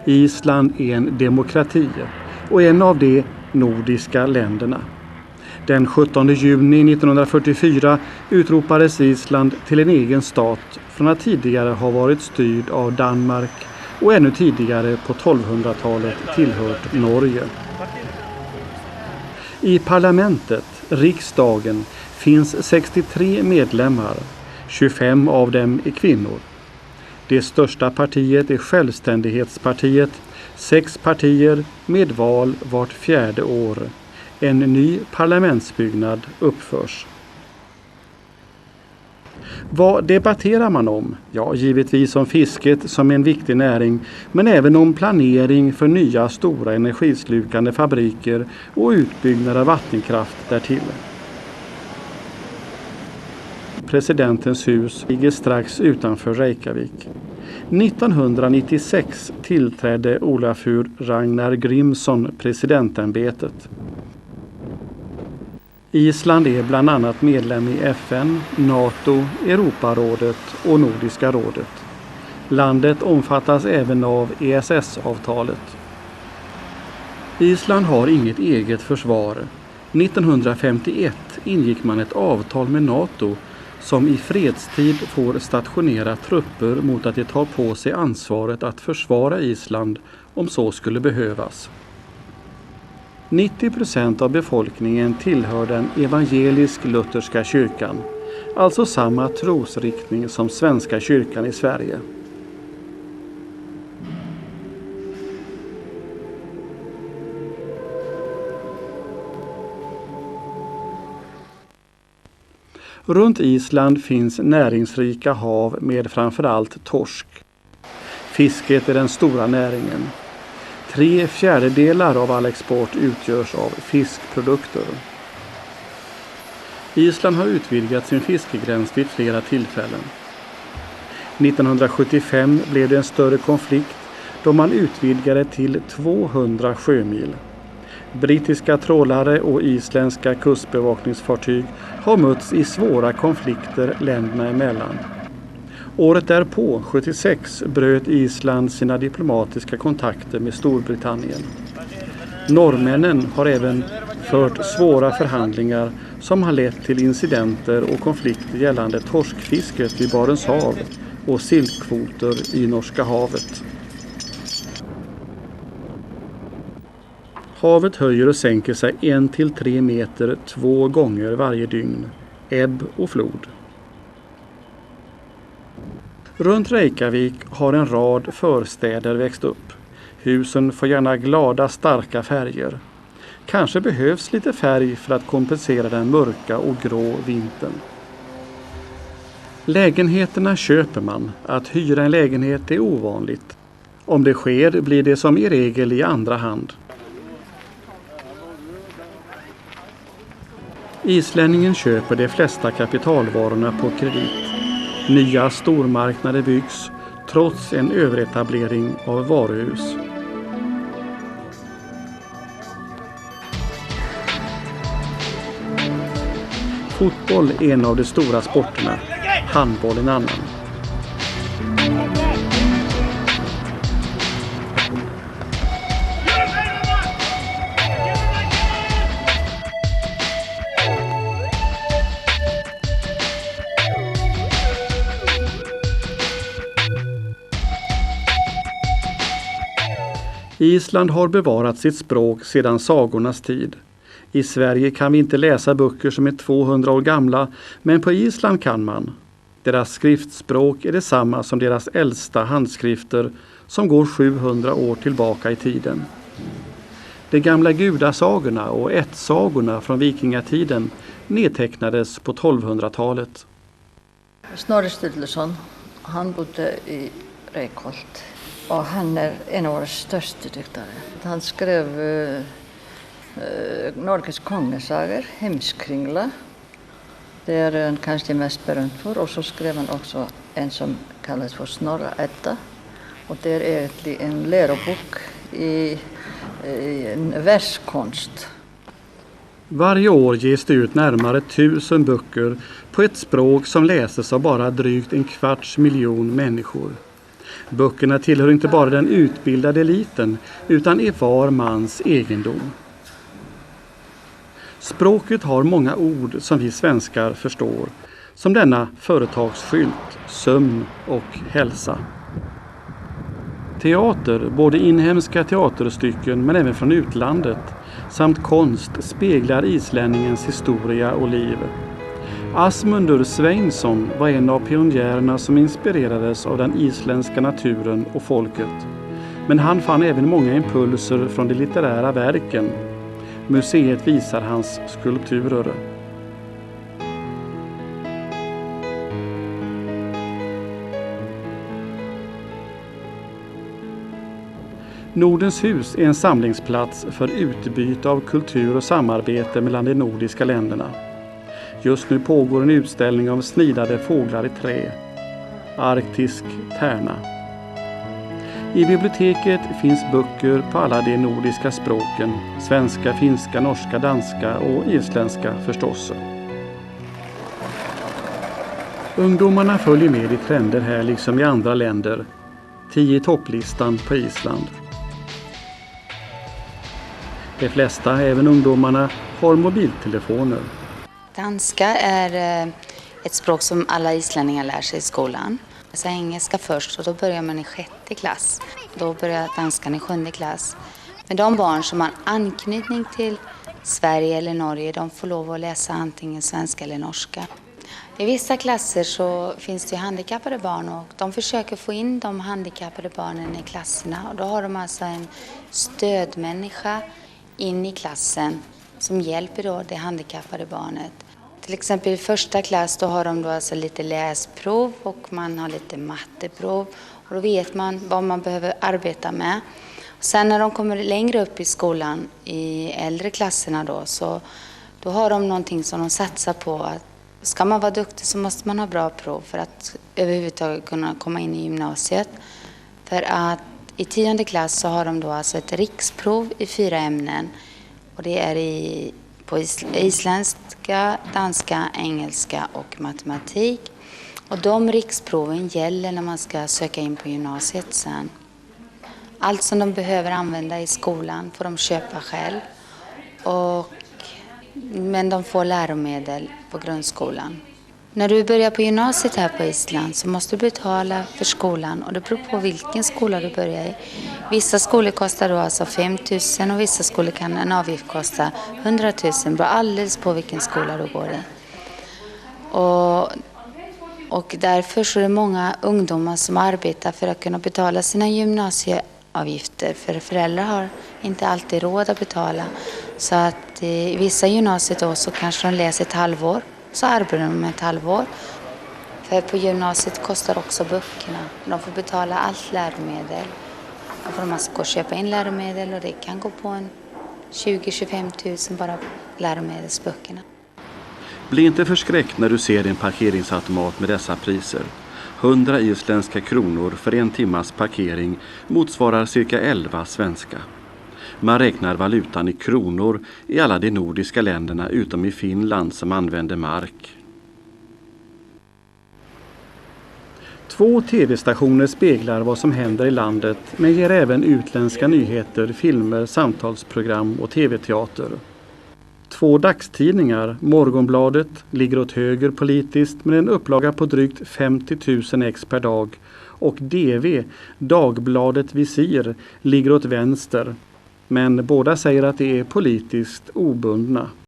Island är en demokrati och en av de nordiska länderna. Den 17 juni 1944 utropades Island till en egen stat från att tidigare ha varit styrd av Danmark och ännu tidigare på 1200-talet tillhört Norge. I parlamentet, riksdagen, finns 63 medlemmar, 25 av dem är kvinnor. Det största partiet är Självständighetspartiet, 6 partier med val vart 4:e år. En ny parlamentsbyggnad uppförs. Vad debatterar man om? Ja, givetvis om fisket som en viktig näring, men även om planering för nya stora energislukande fabriker och utbyggnad av vattenkraft därtill. Presidentens hus ligger strax utanför Reykjavik. 1996 tillträdde Olafur Ragnar Grímsson presidentämbetet. Island är bland annat medlem i FN, NATO, Europarådet och Nordiska rådet. Landet omfattas även av ESS-avtalet. Island har inget eget försvar. 1951 ingick man ett avtal med NATO som i fredstid får stationera trupper mot att de tar på sig ansvaret att försvara Island om så skulle behövas. 90% av befolkningen tillhör den evangelisk-lutherska kyrkan, alltså samma trosriktning som Svenska kyrkan i Sverige. Runt Island finns näringsrika hav med framförallt torsk. Fisket är den stora näringen. 3/4 av all export utgörs av fiskprodukter. Island har utvidgat sin fiskegräns vid flera tillfällen. 1975 blev det en större konflikt då man utvidgade till 200 sjömil. Brittiska trålare och isländska kustbevakningsfartyg har mötts i svåra konflikter länderna emellan. Året därpå, 76, bröt Island sina diplomatiska kontakter med Storbritannien. Norrmännen har även fört svåra förhandlingar som har lett till incidenter och konflikter gällande torskfisket vid Barents hav och sillkvoter i Norska havet. Havet höjer och sänker sig 1-3 meter 2 gånger varje dygn, ebb och flod. Runt Reykjavik har en rad förstäder växt upp. Husen får gärna glada, starka färger. Kanske behövs lite färg för att kompensera den mörka och grå vintern. Lägenheterna köper man. Att hyra en lägenhet är ovanligt. Om det sker blir det som i regel i andra hand. Islänningen köper de flesta kapitalvarorna på kredit. Nya stormarknader byggs trots en överetablering av varuhus. Fotboll är en av de stora sporterna, handboll en annan. Island har bevarat sitt språk sedan sagornas tid. I Sverige kan vi inte läsa böcker som är 200 år gamla, men på Island kan man. Deras skriftspråk är detsamma som deras äldsta handskrifter som går 700 år tillbaka i tiden. De gamla gudasagorna och ättsagorna från vikingatiden nedtecknades på 1200-talet. Snorri Sturluson, han bodde i Reykholt. Och han är en av våra största diktare. Han skrev Norges kongesagor, Heimskringla. Det är han kanske mest berömd för. Och så skrev han också en som kallas för Snorra Edda. Och det är egentligen en lärobok i verskonst. Varje år ges det ut närmare 1000 böcker på ett språk som läses av bara drygt 250 000 människor. Böckerna tillhör inte bara den utbildade eliten utan är var mans egendom. Språket har många ord som vi svenskar förstår, som denna företagsskylt, sömn och hälsa. Teater, både inhemska teaterstycken men även från utlandet, samt konst speglar islänningens historia och liv. Asmundur Sveinsson var en av pionjärerna som inspirerades av den isländska naturen och folket. Men han fann även många impulser från de litterära verken. Museet visar hans skulpturer. Nordens hus är en samlingsplats för utbyte av kultur och samarbete mellan de nordiska länderna. Just nu pågår en utställning av snidade fåglar i trä. Arktisk tärna. I biblioteket finns böcker på alla de nordiska språken. Svenska, finska, norska, danska och isländska förstås. Ungdomarna följer med i trender här liksom i andra länder. 10 topplistan på Island. De flesta, även ungdomarna, har mobiltelefoner. Danska är ett språk som alla islänningar lär sig i skolan. Så engelska först och då börjar man i 6:e klass. Då börjar danskan i 7:e klass. Men de barn som har anknytning till Sverige eller Norge, de får lov att läsa antingen svenska eller norska. I vissa klasser så finns det handikappade barn och de försöker få in de handikappade barnen i klasserna. Och då har de alltså en stödmänniska in i klassen som hjälper då det handikappade barnet. Till exempel i 1:a klass då har de då alltså lite läsprov och man har lite matteprov. Och då vet man vad man behöver arbeta med. Och sen när de kommer längre upp i skolan i äldre klasserna då har de någonting som de satsar på. Att ska man vara duktig så måste man ha bra prov för att överhuvudtaget kunna komma in i gymnasiet. För att i 10:e klass så har de då alltså ett riksprov i 4 ämnen. Och det är på isländska, danska, engelska och matematik. Och de riksproven gäller när man ska söka in på gymnasiet sen. Allt som de behöver använda i skolan får de köpa själv. Men de får läromedel på grundskolan. När du börjar på gymnasiet här på Island så måste du betala för skolan och det beror på vilken skola du börjar i. Vissa skolor kostar då alltså 5 000 och vissa skolor kan en avgift kosta 100 000. Det beror alldeles på vilken skola du går i. Och därför så är det många ungdomar som arbetar för att kunna betala sina gymnasieavgifter. För föräldrar har inte alltid råd att betala. Så att i vissa gymnasiet då så kanske de läser ett halvår. Så arbetar de ett halvår. För på gymnasiet kostar också böckerna. De får betala allt läromedel. Då får de alltså gå och köpa in läromedel och det kan gå på en 20-25 000 bara läromedelsböckerna. Bli inte förskräckt när du ser en parkeringsautomat med dessa priser. 100 isländska kronor för 1 timmas parkering motsvarar cirka 11 svenska. Man räknar valutan i kronor i alla de nordiska länderna utom i Finland som använder mark. 2 tv-stationer speglar vad som händer i landet men ger även utländska nyheter, filmer, samtalsprogram och tv-teater. 2 dagstidningar, Morgonbladet, ligger åt höger politiskt med en upplaga på drygt 50 000 ex per dag och DV, Dagbladet Visir, ligger åt vänster. Men båda säger att det är politiskt obundna.